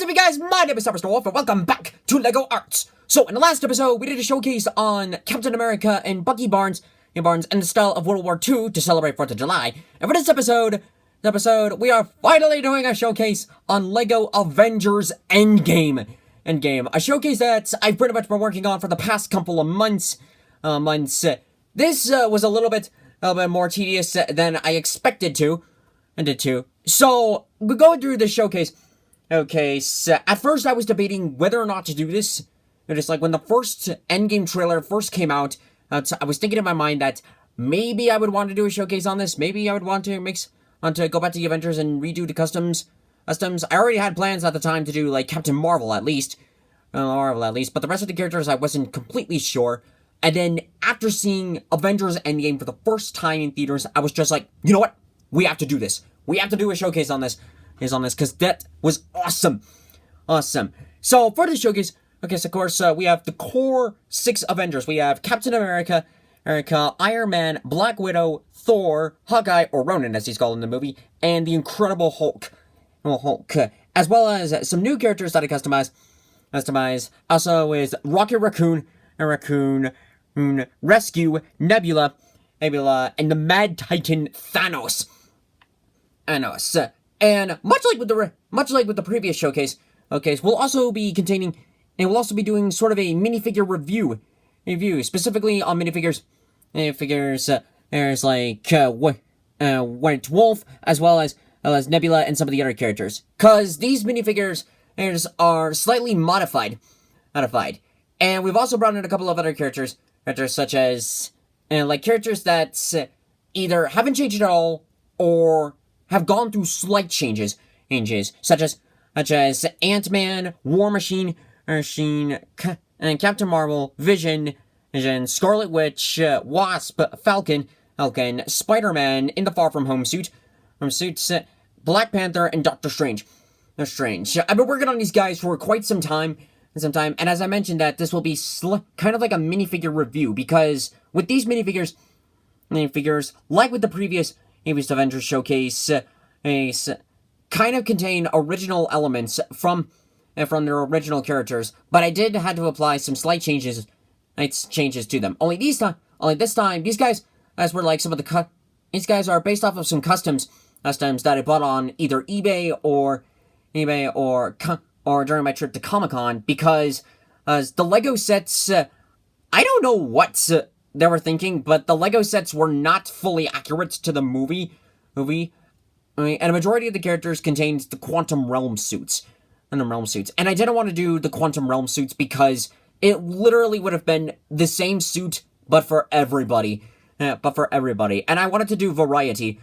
What's up, you guys? My name is Mr. Wolf, and welcome back to LEGO Arts. So, in the last episode, we did a showcase on Captain America and Bucky Barnes in the style of World War II to celebrate 4th of July. And for this episode, we are finally doing a showcase on LEGO Avengers Endgame. A showcase that I've pretty much been working on for the past couple of months. This was a little bit more tedious than I expected to. So, we're going through this showcase. Okay, so at first I was debating whether or not to do this. Just like when the first Endgame trailer first came out, I was thinking in my mind that maybe I would want to do a showcase on this. Maybe I would want to go back to the Avengers and redo the customs. I already had plans at the time to do like Captain Marvel at least. But the rest of the characters I wasn't completely sure. And then after seeing Avengers Endgame for the first time in theaters, I was just like, you know what? We have to do this. We have to do a showcase on this. Because that was awesome. So for this showcase, okay, so of course, we have the core 6 Avengers. We have Captain America, Iron Man, Black Widow, Thor, Hawkeye, or Ronan as he's called in the movie, and the Incredible Hulk. As well as some new characters that I customized. Also with Rocket Raccoon, Rescue, Nebula, and the Mad Titan Thanos. And much like with the previous showcase, we'll also be doing sort of a minifigure review, specifically on minifigures. There's like White Wolf, as well as Nebula and some of the other characters, cause these minifigures are slightly modified, and we've also brought in a couple of other characters such as characters that either haven't changed at all or have gone through slight changes, such as Ant-Man, War Machine, and Captain Marvel, Vision, Scarlet Witch, Wasp, Falcon, Spider-Man in the Far From Home suits, Black Panther, and Doctor Strange. I've been working on these guys for quite some time, and as I mentioned that this will be kind of like a minifigure review, because with these minifigures, like with the previous Avengers Showcase, kind of contain original elements from their original characters, but I did have to apply some slight changes to them. Only this time, these guys, as were like some of these guys are based off of some customs that I bought on either eBay or during my trip to Comic-Con, because the Lego sets, I don't know what they were thinking, but the Lego sets were not fully accurate to the movie. And a majority of the characters contained the Quantum Realm suits. And I didn't want to do the Quantum Realm suits because it literally would have been the same suit, but for everybody. And I wanted to do variety.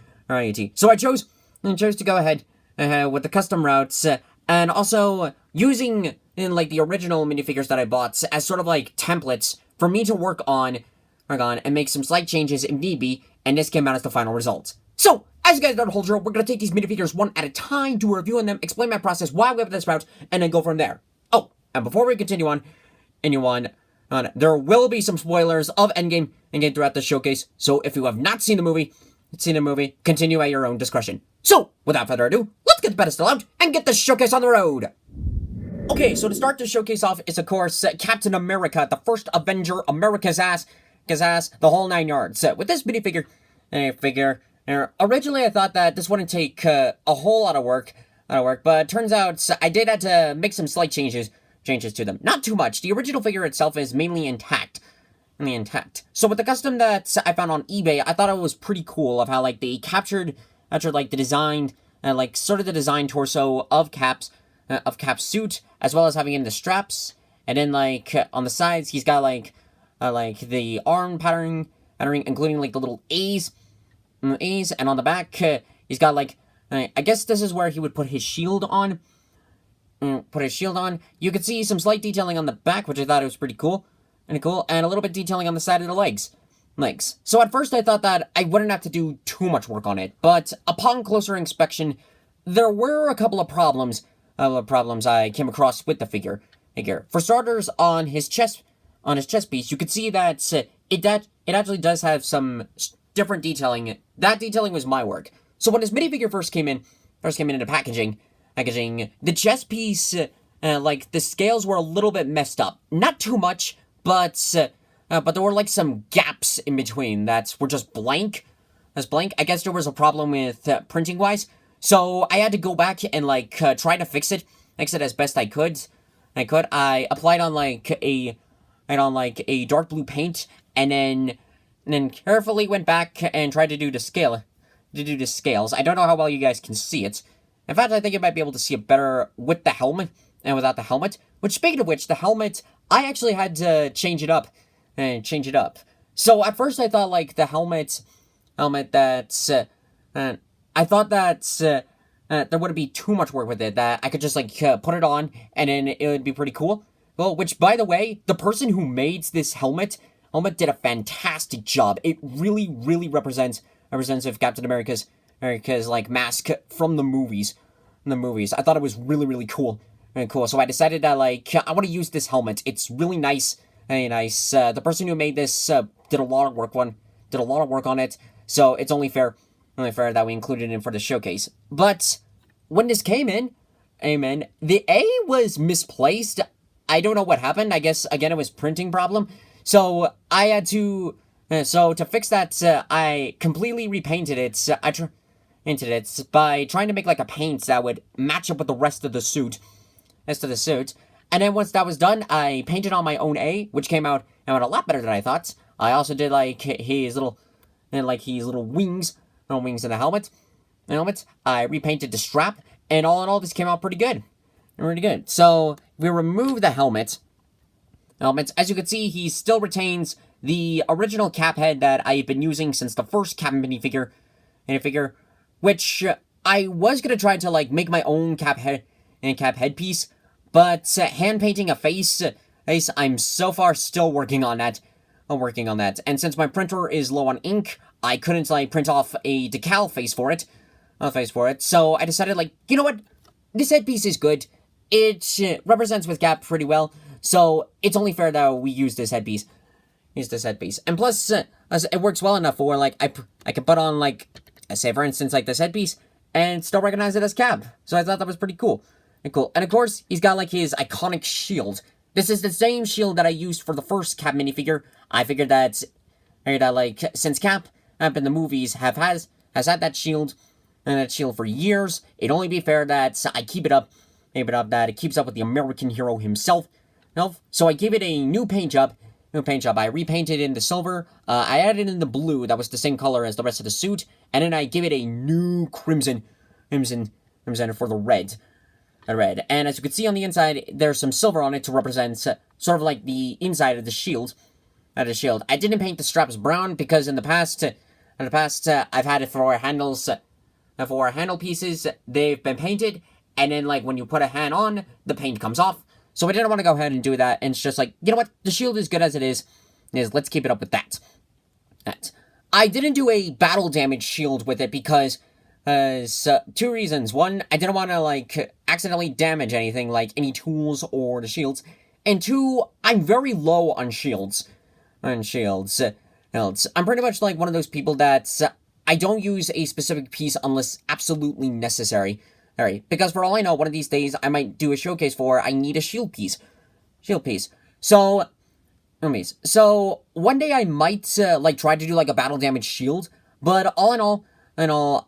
So I chose to go ahead with the custom routes, and also using the original minifigures that I bought as sort of like templates for me to work on and make some slight changes if need be, and this came out as the final result. So, as you guys know the whole drill, we're going to take these minifigures one at a time, do a review on them, explain my process, why we have this route, and then go from there. Oh, and before we continue on, there will be some spoilers of Endgame throughout the showcase, so if you have not seen the movie, continue at your own discretion. So, without further ado, let's get the pedestal out and get the showcase on the road! Okay, so to start the showcase off is, of course, Captain America, the first Avenger, America's ass, the whole 9 yards. With this minifigure, originally I thought that this wouldn't take a whole lot of work, but it turns out I did have to make some slight changes to them. Not too much. The original figure itself is mainly intact. So with the custom that I found on eBay, I thought it was pretty cool of how they captured the design, sort of the design torso of Cap's suit, as well as having in the straps, and then on the sides he's got the arm patterning, including the little A's, and on the back he's got I guess this is where he would put his shield on. You could see some slight detailing on the back, which I thought was pretty cool, and a little bit detailing on the side of the legs. So at first I thought that I wouldn't have to do too much work on it, but upon closer inspection, there were a couple of problems I came across with the figure. For starters, on his chest piece, you could see that it actually does have some different detailing. That detailing was my work. So when his minifigure first came into packaging, packaging. The chest piece, like the scales were a little bit messed up. Not too much, but there were like some gaps in between that were just blank. As blank. I guess there was a problem with printing wise, so I had to go back and like try to fix it as best I could. I applied on like a dark blue paint, and then carefully went back and tried to do the scales. I don't know how well you guys can see it. In fact, I think you might be able to see it better with the helmet and without the helmet. Which, speaking of which, the helmet, I actually had to change it up. So at first I thought like the helmet that's I thought that there wouldn't be too much work with it, that I could just like put it on and then it would be pretty cool. Well, which, by the way, the person who made this helmet did a fantastic job. It really, really represents of Captain America's like mask from the movies. I thought it was really, really cool. So I decided that like I want to use this helmet. It's really nice. The person who made this did a lot of work on it. So it's only fair that we included it for the showcase. But when this came in, the A was misplaced. I don't know what happened. I guess again it was printing problem. So I had to to fix that, I completely repainted it. By trying to make like a paint that would match up with the rest of the suit. And then once that was done, I painted on my own A, which came out a lot better than I thought. I also did like his little wings in the helmet. I repainted the strap, and all in all, this came out pretty good. So if we remove the helmet, as you can see, he still retains the original cap head that I've been using since the first Cap minifigure, which I was gonna try to like make my own cap headpiece, but hand painting a face, I'm so far still working on that. And since my printer is low on ink, I couldn't like print off a decal face for it. So I decided like, you know what? This headpiece is good. It represents with Cap pretty well. So it's only fair that we use this headpiece. And plus, it works well enough for like I can put on like, say for instance like this headpiece and still recognize it as Cap. So I thought that was pretty cool. And of course, he's got like his iconic shield. This is the same shield that I used for the first Cap minifigure. I figured that like since Cap in the movies has had that shield for years, it'd only be fair that I keep it up, that it keeps up with the American hero himself. So I gave it a new paint job. I repainted it in the silver. I added in the blue that was the same color as the rest of the suit, and then I give it a new crimson for the red. And as you can see on the inside, there's some silver on it to represent sort of like the inside of the shield. I didn't paint the straps brown because in the past, I've had it for handles, for handle pieces. They've been painted, and then like when you put a hand on, the paint comes off. So I didn't want to go ahead and do that. And it's just like, you know what? The shield is good as it is. Let's keep it up with that. I didn't do a battle damage shield with it because. So, two reasons. One, I didn't want to, like, accidentally damage anything, like any tools or the shields. And two, I'm very low on shields. I'm pretty much like one of those people that I don't use a specific piece unless absolutely necessary. Alright, because for all I know, one of these days I might do a showcase for I need a shield piece. So one day I might, like, try to do, like, a battle damage shield. But all in all,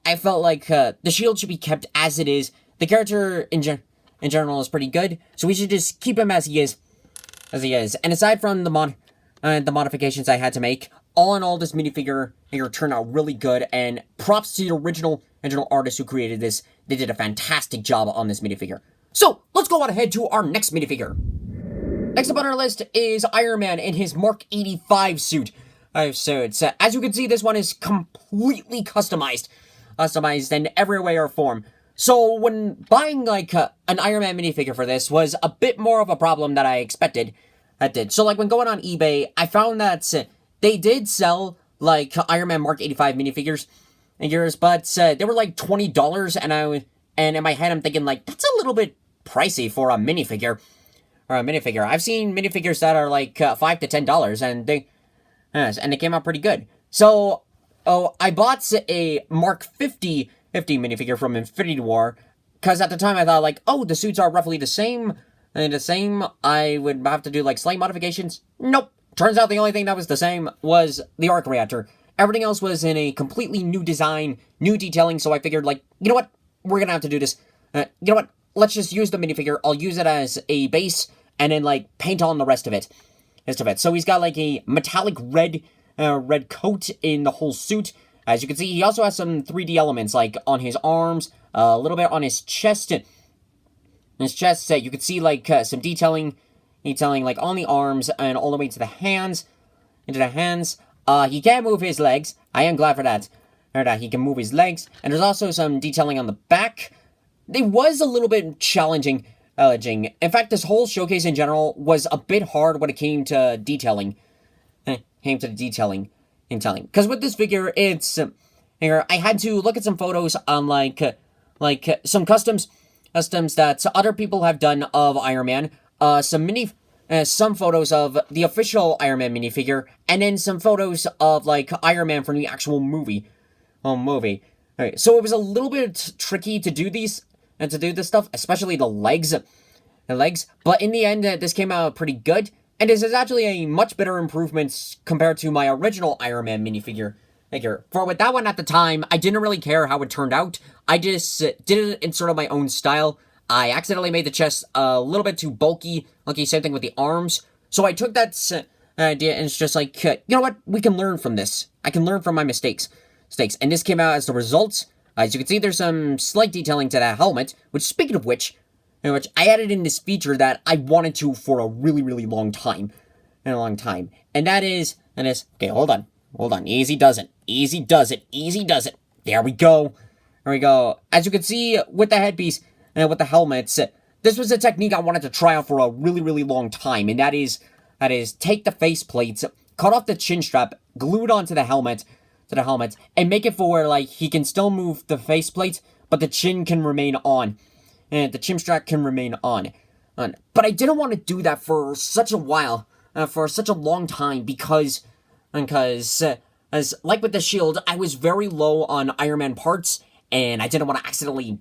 I felt like the shield should be kept as it is. The character in general is pretty good, so we should just keep him as he is. And aside from the modifications I had to make, all in all, this minifigure turned out really good. And props to the original artist who created this. They did a fantastic job on this minifigure. So let's go on ahead to our next minifigure. Next up on our list is Iron Man in his Mark 85 suit. As you can see, this one is completely customized in every way or form. So when buying like an Iron Man minifigure for this was a bit more of a problem than I expected. So like when going on eBay, I found that they did sell like Iron Man Mark 85 minifigures, but they were like $20, and in my head I'm thinking like that's a little bit pricey for a minifigure. I've seen minifigures that are like $5 to $10, and they came out pretty good. So, I bought a Mark 50 minifigure from Infinity War, Because at the time I thought, like, oh, the suits are roughly the same, I would have to do, like, slight modifications. Nope. Turns out the only thing that was the same was the arc reactor. Everything else was in a completely new design, new detailing, so I figured, like, you know what? We're gonna have to do this. You know what? Let's just use the minifigure. I'll use it as a base, and then, like, paint on the rest of it. So he's got, like, a metallic red coat in the whole suit. As you can see, he also has some 3D elements, like, on his arms, a little bit on his chest. You can see, like, some detailing, like, on the arms and all the way to the hands. He can move his legs. I am glad for that. He can move his legs. And there's also some detailing on the back. It was a little bit challenging. In fact, this whole showcase in general was a bit hard when it came to detailing. Because with this figure, it's... I had to look at some photos on, like some customs that other people have done of Iron Man. Some photos of the official Iron Man minifigure, and then some photos of, like, Iron Man from the actual movie. Alright, so it was a little bit tricky to do this stuff, especially the legs. But in the end, this came out pretty good, and this is actually a much better improvement compared to my original Iron Man minifigure. For with that one at the time, I didn't really care how it turned out. I just did it in sort of my own style. I accidentally made the chest a little bit too bulky. Okay, same thing with the arms. So I took that idea and it's just like, you know what? We can learn from this. I can learn from my mistakes. And this came out as the result. As you can see, there's some slight detailing to that helmet, which, speaking of which I added in this feature that I wanted to for a really, really long time. And that is, okay, hold on. Easy does it. There we go. As you can see, with the headpiece and with the helmets, this was a technique I wanted to try out for a really, really long time, and that is take the face plates, cut off the chin strap, glue it onto the helmet, and make it for where, like, he can still move the face plate, but the chin can remain on, and the chin strap can remain on. But I didn't want to do that for such a while, for such a long time, because as like with the shield, I was very low on Iron Man parts, and I didn't want to accidentally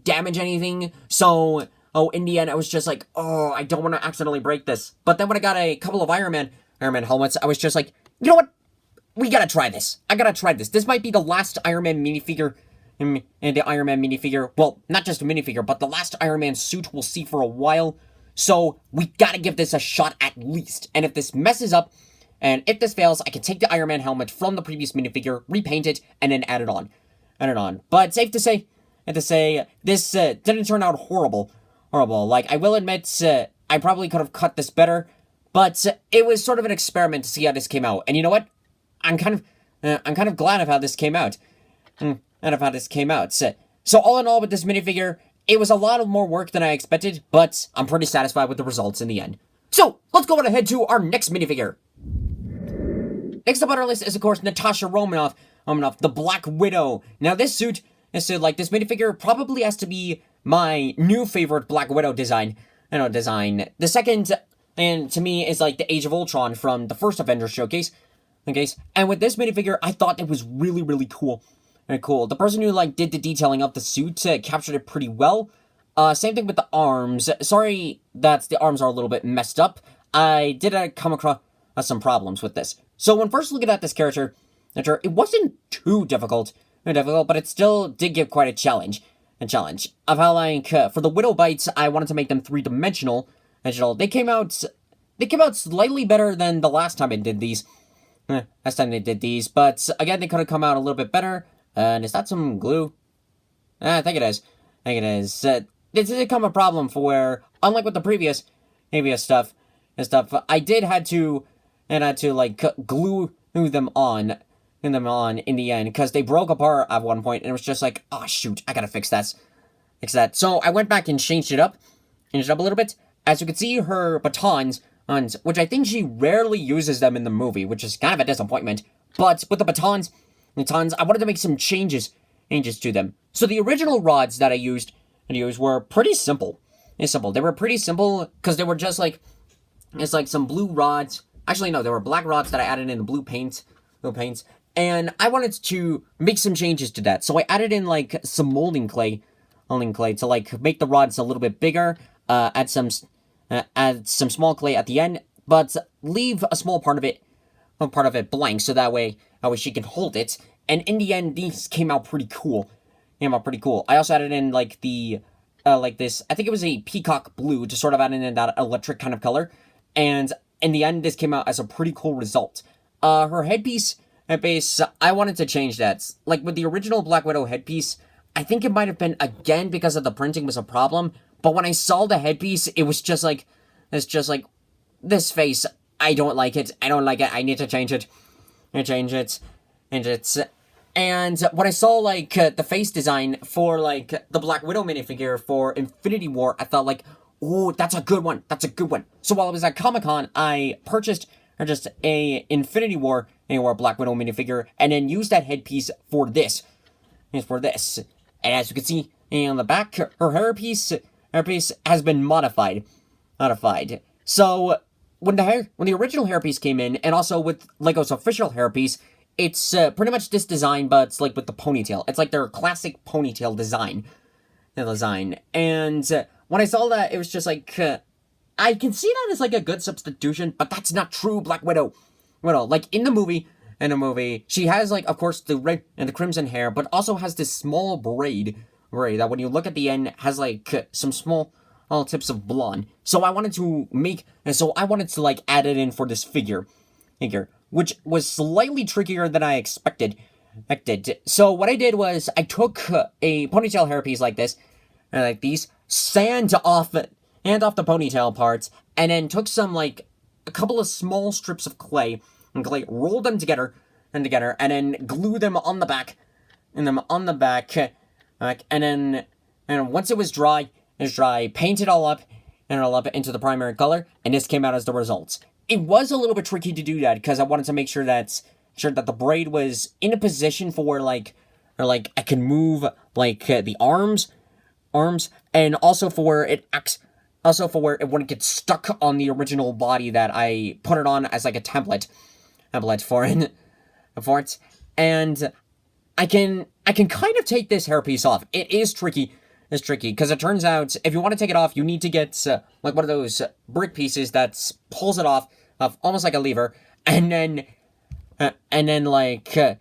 damage anything, so, in the end, I was just like, I don't want to accidentally break this. But then when I got a couple of Iron Man helmets, I was just like, you know what? We gotta try this. I gotta try this. This might be the last Iron Man minifigure, well, not just a minifigure, but the last Iron Man suit we'll see for a while, so we gotta give this a shot at least. And if this messes up, and if this fails, I can take the Iron Man helmet from the previous minifigure, repaint it, and then add it on. But safe to say, this didn't turn out horrible. Like, I will admit, I probably could have cut this better, but it was sort of an experiment to see how this came out. And you know what? I'm kind of glad of how this came out. So all in all, with this minifigure, it was a lot of more work than I expected, but I'm pretty satisfied with the results in the end. So let's go ahead to our next minifigure. Next up on our list is, of course, Natasha Romanoff, the Black Widow. Now, this minifigure probably has to be my new favorite Black Widow design. The second, and to me, is, like, the Age of Ultron from the first Avengers showcase. Okay, and with this minifigure, I thought it was really, really cool. The person who, like, did the detailing of the suit captured it pretty well. Same thing with the arms. Sorry that the arms are a little bit messed up. I did come across some problems with this. So when first looking at this character, it wasn't too difficult, but it still did give quite a challenge. Of how, like, for the Widow bites, I wanted to make them three-dimensional. They came out slightly better than the last time I did these. But again, they could have come out a little bit better. And is that some glue? I think it is. This did become a problem for where, unlike with the previous stuff, I did had to like glue them on in the end, because they broke apart at one point, and it was just like, oh shoot, I gotta fix that. So I went back and changed it up a little bit. As you can see, her batons, which I think she rarely uses them in the movie, which is kind of a disappointment. But with the batons, I wanted to make some changes to them. So the original rods that I used were pretty simple. They were pretty simple because they were just like, it's like some blue rods. Actually, no, they were black rods that I added in the blue paints. And I wanted to make some changes to that. So I added in, like, some molding clay clay to like make the rods a little bit bigger. Add some small clay at the end, but leave a small part of it blank, so that way she can hold it. And in the end, these came out pretty cool. I also added in like the like this. I think it was a peacock blue to sort of add in that electric kind of color. And in the end, this came out as a pretty cool result. Her headpiece, I wanted to change that. Like with the original Black Widow headpiece, I think it might have been again because of the printing was a problem. But when I saw the headpiece, it's just like this face. I don't like it. I need to change it. And when I saw like the face design for like the Black Widow minifigure for Infinity War, I thought like, oh, that's a good one. So while I was at Comic-Con, I purchased just a Infinity War Black Widow minifigure, and then used that headpiece for this. And as you can see on the back, her hairpiece has been modified. So when the original hairpiece came in, and also with Lego's official hairpiece, it's pretty much this design, but it's like with the ponytail. It's like their classic ponytail design. And when I saw that, it was just like, I can see that as like a good substitution, but that's not true Black Widow. Like in the movie, she has like, of course, the red and the crimson hair, but also has this small braid that when you look at the end has like some small tips of blonde. So I wanted to like add it in for this figure, which was slightly trickier than I expected. So what I did was I took a ponytail hairpiece like this, like these, sand off the ponytail parts, and then took some like a couple of small strips of clay, rolled them together, and then glue them on the back, and once it was dry, paint it all up into the primary color, and this came out as the results. It was a little bit tricky to do that because I wanted to make sure that the braid was in a position for I can move like the arms, and also for where it wouldn't get stuck on the original body that I put it on as like a template for it. And I can kind of take this hairpiece off. It is tricky. It's tricky because it turns out if you want to take it off, you need to get like one of those brick pieces that pulls it off almost like a lever, and then like you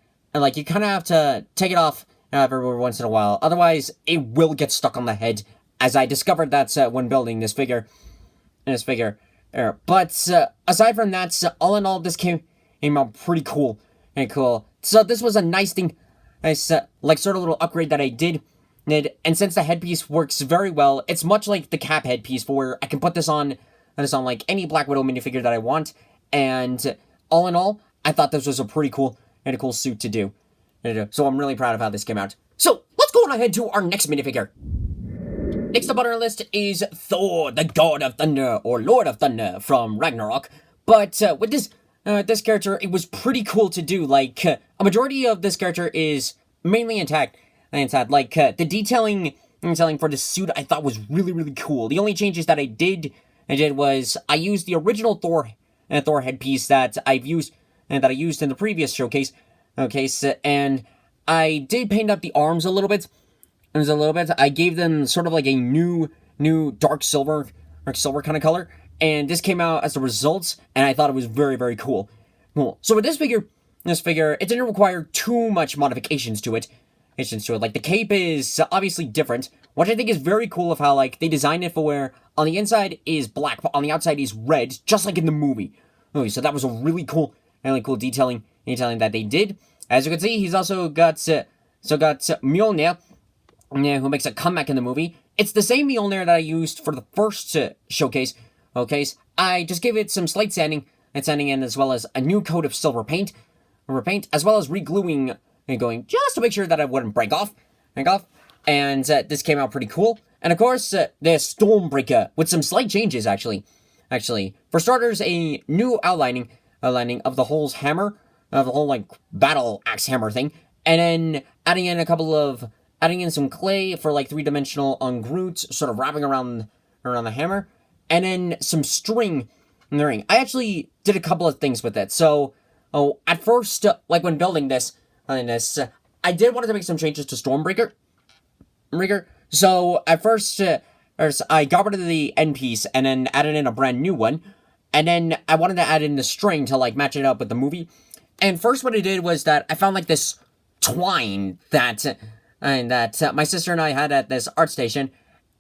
kind of have to take it off every once in a while. Otherwise, it will get stuck on the head. As I discovered that when building this figure. But aside from that, all in all, this came out pretty cool. So this was a nice thing, like sort of little upgrade that I did. And since the headpiece works very well, it's much like the Cap headpiece, for where I can put this on like any Black Widow minifigure that I want. And all in all, I thought this was a pretty cool suit to do. So I'm really proud of how this came out. So let's go on ahead to our next minifigure. Next up on our list is Thor, the God of Thunder, or Lord of Thunder from Ragnarok. But with this character, it was pretty cool to do. Like, a majority of this character is mainly intact. Like, the detailing for this suit I thought was really, really cool. The only changes that I did was I used the original Thor headpiece that I used in the previous showcase. And I did paint up the arms a little bit. I gave them sort of like a new dark silver kind of color, and this came out as the results, and I thought it was very, very cool. So with this figure, it didn't require too much modifications to it. Like the cape is obviously different, which I think is very cool of how like they designed it for where on the inside is black, but on the outside is red, just like in the movie. So that was a really cool detailing that they did. As you can see, he's also got Mjolnir, who makes a comeback in the movie. It's the same Mjolnir that I used for the first showcase. I just gave it some slight sanding in, as well as a new coat of silver paint, as well as re-gluing and going just to make sure that it wouldn't break off. And this came out pretty cool. And of course, the Stormbreaker with some slight changes actually. For starters, a new outlining of the whole hammer, of the whole like battle axe hammer thing, and then adding in some clay for like 3-dimensional on Groot, sort of wrapping around the hammer, and then some string in the ring. I actually did a couple of things with it. So, at first, like when building this, I did want to make some changes to Stormbreaker, So at first, I got rid of the end piece and then added in a brand new one. And then I wanted to add in the string to like match it up with the movie. And first what I did was that I found like this twine that my sister and I had at this art station.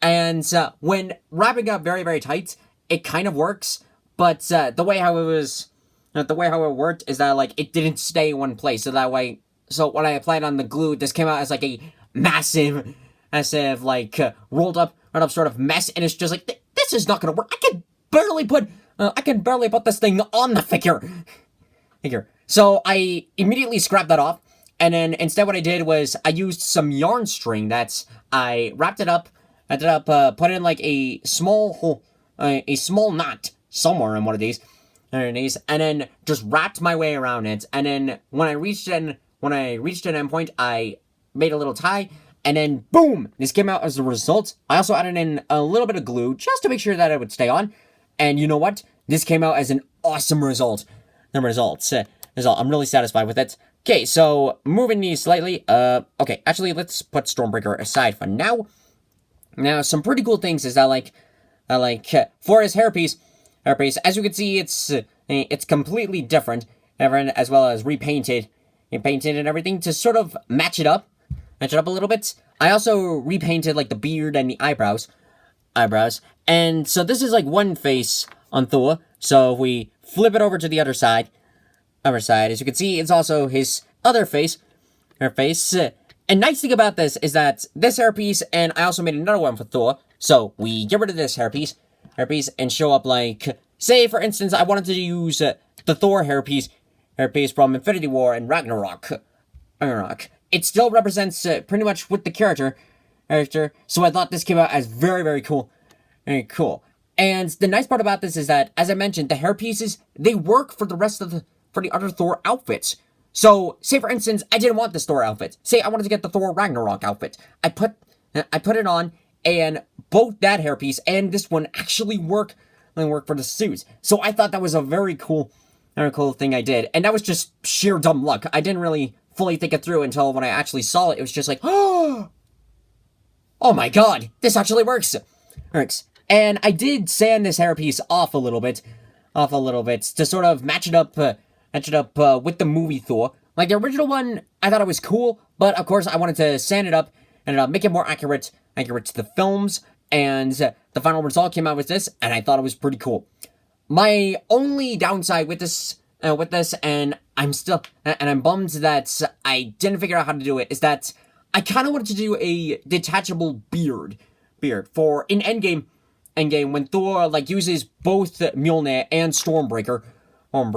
And when wrapping up very, very tight, it kind of works. But the way how it worked is that like it didn't stay in one place. So when I applied on the glue, this came out as like a massive like rolled up sort of mess, and it's just like this is not gonna work. I can barely put this thing on the figure. So I immediately scrapped that off, and then instead what I did was I used some yarn string that I wrapped it up, put in like a small knot somewhere in one of these, and then just wrapped my way around it. And then when I reached an endpoint, I made a little tie, and then boom, this came out as the result. I also added in a little bit of glue just to make sure that it would stay on. And you know what? This came out as an awesome result. I'm really satisfied with it. Okay, so moving these slightly. Okay, actually, let's put Stormbreaker aside for now. Now, some pretty cool things is that for his hairpiece, as you can see, it's completely different, as well as repainted and everything to sort of match it up a little bit. I also repainted like the beard and the eyebrows. And so this is like one face on Thor. So if we flip it over to the other side, as you can see, it's also his other face, her face. And nice thing about this is that this hairpiece, and I also made another one for Thor. So we get rid of this hairpiece, and show up like, say for instance, I wanted to use the Thor hairpiece from Infinity War and Ragnarok. It still represents pretty much with the character. So I thought this came out as very, very cool. Very cool. And the nice part about this is that, as I mentioned, the hairpieces, they work for the other Thor outfits. So, say for instance, I didn't want this Thor outfit. Say I wanted to get the Thor Ragnarok outfit. I put it on, and both that hairpiece and this one actually work for the suit. So I thought that was a very cool thing I did. And that was just sheer dumb luck. I didn't really fully think it through until when I actually saw it. It was just like, oh my god, this actually works. And I did sand this hairpiece off a little bit to sort of match it up with the movie Thor. Like the original one, I thought it was cool, but of course I wanted to sand it up and make it more accurate to the films. And the final result came out with this, and I thought it was pretty cool. My only downside with this, and I'm bummed that I didn't figure out how to do it, is that I kind of wanted to do a detachable beard for in Endgame when Thor like uses both Mjolnir and Stormbreaker, when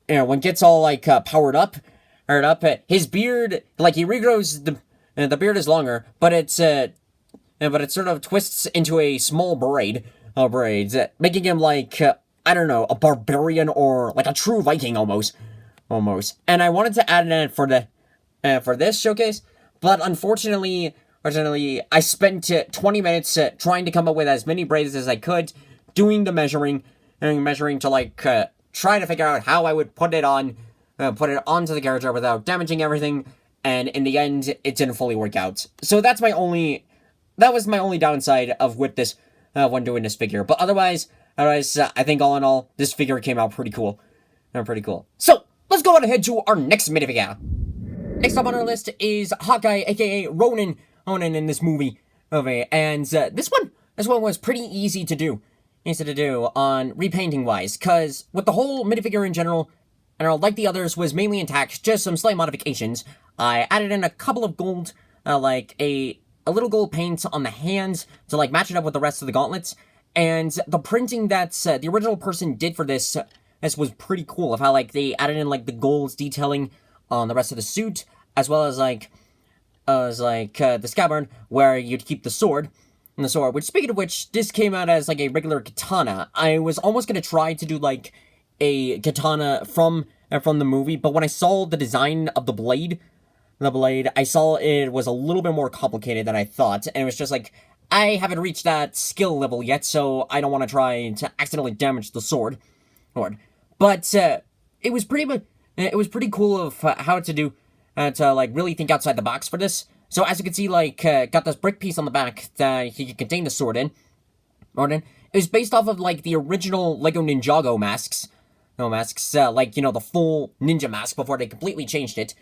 it gets all like powered up, his beard, like he regrows the beard is longer, but it sort of twists into a small braid, making him like I don't know, a barbarian or like a true Viking almost. And I wanted to add it in for this showcase, but unfortunately, I spent 20 minutes trying to come up with as many braids as I could, doing the measuring to like try to figure out how I would put it onto the character without damaging everything. And in the end, it didn't fully work out. So that was my only downside with this when doing this figure. But otherwise, I think all in all, this figure came out pretty cool. So let's go on ahead to our next minifigure. Next up on our list is Hawkeye, aka Ronan in this movie. And this one was pretty easy to do on repainting wise, because with the whole minifigure in general, like the others, was mainly intact, just some slight modifications. I added in a couple of gold, like a little gold paint on the hands to like match it up with the rest of the gauntlets. And the printing that the original person did for this was pretty cool, of how like they added in like the gold detailing on the rest of the suit, as well as the scabbard where you'd keep the sword. Which, speaking of which, this came out as like a regular katana. I was almost gonna try to do like a katana from the movie, but when I saw the design of the blade, I saw it was a little bit more complicated than I thought, and it was just like, I haven't reached that skill level yet, so I don't want to try to accidentally damage the sword. But it was pretty cool of how to do to like really think outside the box for this. So as you can see, like, got this brick piece on the back that he could contain the sword in. It was based off of, like, the original Lego Ninjago masks. No masks, like, you know, the full ninja mask before they completely changed it.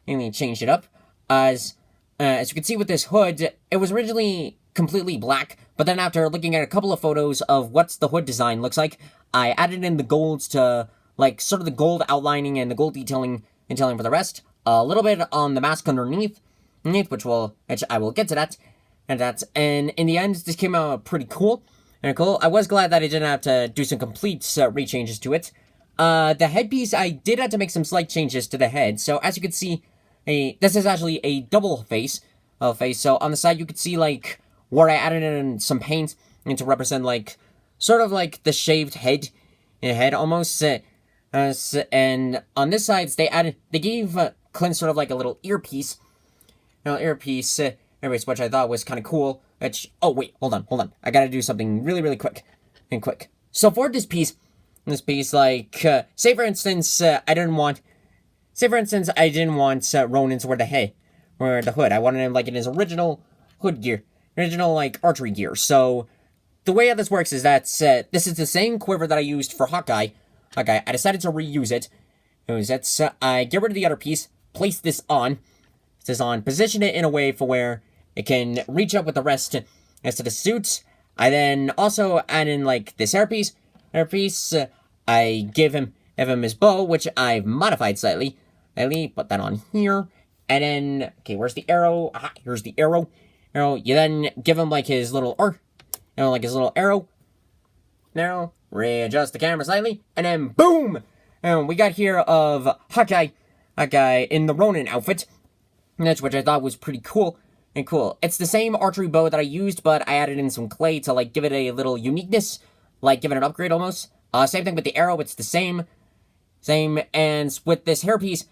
And they changed it up. As you can see with this hood, it was originally completely black, but then after looking at a couple of photos of what the hood design looks like, I added in the golds to, like, sort of the gold outlining and the gold detailing for the rest. A little bit on the mask underneath, which I will get to that. And in the end, this came out pretty cool. I was glad that I didn't have to do some complete rechanges to it. The headpiece, I did have to make some slight changes to the head. So as you can see, this is actually a double face. So on the side, you can see, like, where I added in some paint and to represent, like, sort of like the shaved head almost. And on this side, they gave Clint sort of like a little earpiece. Which I thought was kind of cool. Oh, wait, hold on. I gotta do something really, really quick. So for this piece, like, say for instance, I didn't want Ronan to wear the hood. I wanted him, like, in his original hood gear. Like, archery gear. So, the way how this works is that, this is the same quiver that I used for Hawkeye. I decided to reuse it. I get rid of the other piece, place this on, position it in a way for where it can reach up with the rest as to the suit. I then also add in, like, this hairpiece. I give him his bow, which I've modified slightly. Put that on here. And then, okay, where's the arrow? Aha, here's the arrow. You then give him, like, his little arrow. Now, readjust the camera slightly, and then boom! And we got here of Hawkeye in the Ronin outfit. Which I thought was pretty cool. It's the same archery bow that I used, but I added in some clay to, like, give it a little uniqueness, like, give it an upgrade almost. Same thing with the arrow, it's the same, and with this hairpiece,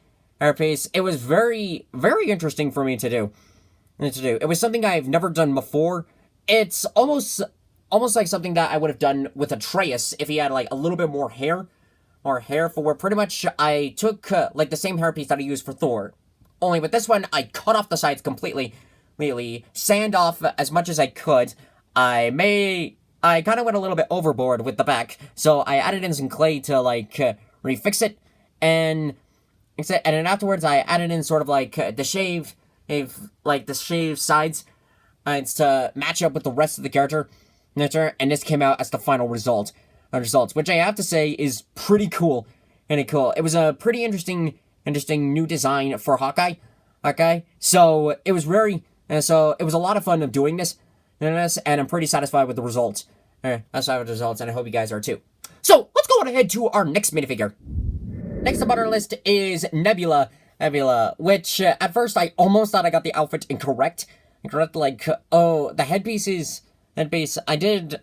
it was very, very interesting for me to do. It was something I've never done before. It's almost like something that I would have done with Atreus if he had, like, a little bit more hair, for where pretty much I took, like, the same hairpiece that I used for Thor. Only with this one, I cut off the sides completely, sand off as much as I could. I kind of went a little bit overboard with the back, so I added in some clay to, like, refix it, and then afterwards I added in sort of, like, the shave sides, it's to match up with the rest of the character, and this came out as the final results, which I have to say is pretty cool. It was a pretty interesting new design for Hawkeye. So it was a lot of fun of doing this, and I'm pretty satisfied with the results. And I hope you guys are too. So let's go on ahead to our next minifigure. Next up on our list is Nebula, which at first I almost thought I got the outfit incorrect. Like, the headpiece. I did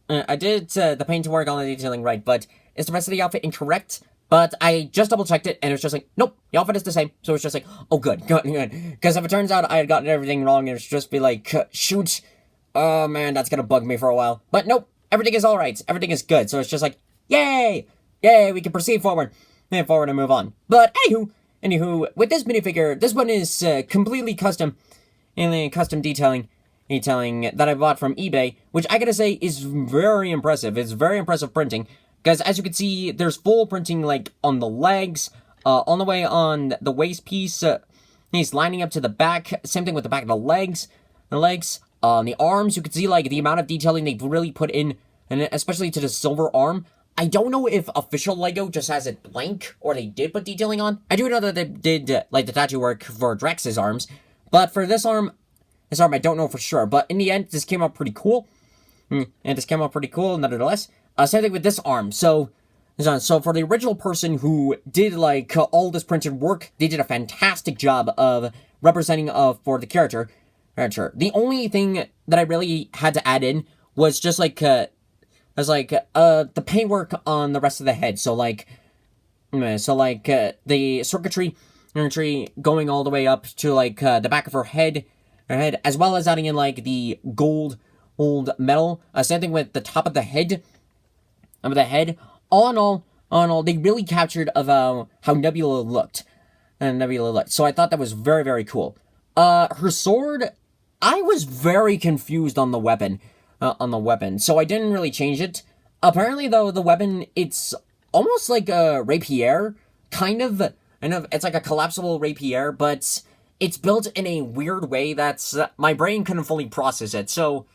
the paint work on the detailing right, but is the rest of the outfit incorrect? But I just double checked it, and it was just like, nope, the outfit is the same. So it's just like, oh, good. Because if it turns out I had gotten everything wrong, it's just be like, shoot, oh man, that's gonna bug me for a while. But nope, everything is alright. Everything is good. So it's just like, yay, we can proceed forward and move on. But anywho, with this minifigure, this one is completely custom detailing that I bought from eBay, which I gotta say is very impressive. It's very impressive printing. Because as you can see, there's full printing, like, on the legs, on the way on the waist piece, he's lining up to the back, same thing with the back of the legs, on the arms, you can see, like, the amount of detailing they've really put in, and especially to the silver arm. I don't know if official Lego just has it blank, or they did put detailing on. I do know that they did, like, the tattoo work for Drax's arms, but for this arm, I don't know for sure, but in the end, this came out pretty cool, nonetheless. Same thing with this arm. So for the original person who did, like, all this printed work, they did a fantastic job of representing for the character. The only thing that I really had to add in was just, like, the paintwork on the rest of the head. So, the circuitry going all the way up to, like, the back of her head, as well as adding in, like, the gold metal. Same thing with the top of the head. All in all, they really captured of how Nebula looked. So I thought that was very, very cool. Her sword, I was very confused on the weapon. So I didn't really change it. Apparently, though, the weapon, it's almost like a rapier, kind of. It's like a collapsible rapier, but it's built in a weird way that's my brain couldn't fully process it. So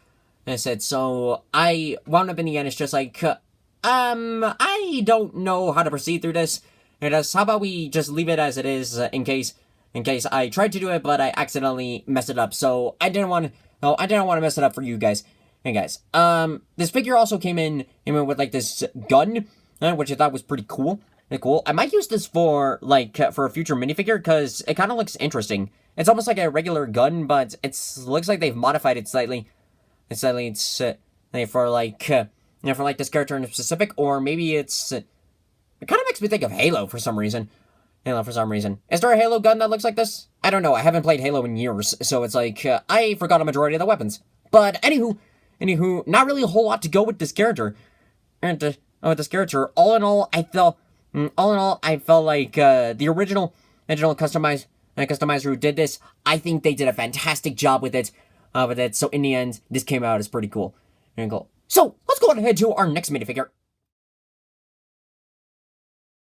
I wound up in the end. It's just like, I don't know how to proceed through this. How about we just leave it as it is, in case I tried to do it, but I accidentally messed it up. So I didn't want to mess it up for you guys. Hey guys, this figure also came in with like this gun, which I thought was pretty cool. I might use this for for a future minifigure because it kind of looks interesting. It's almost like a regular gun, but looks like they've modified it slightly. It's for this character in specific, or maybe it kind of makes me think of Halo for some reason. Is there a Halo gun that looks like this? I don't know. I haven't played Halo in years, so it's like I forgot a majority of the weapons. But anywho, not really a whole lot to go with this character. All in all, I felt like the original customizer who did this. I think they did a fantastic job with it. So in the end, this came out as pretty cool. So let's go on ahead to our next minifigure.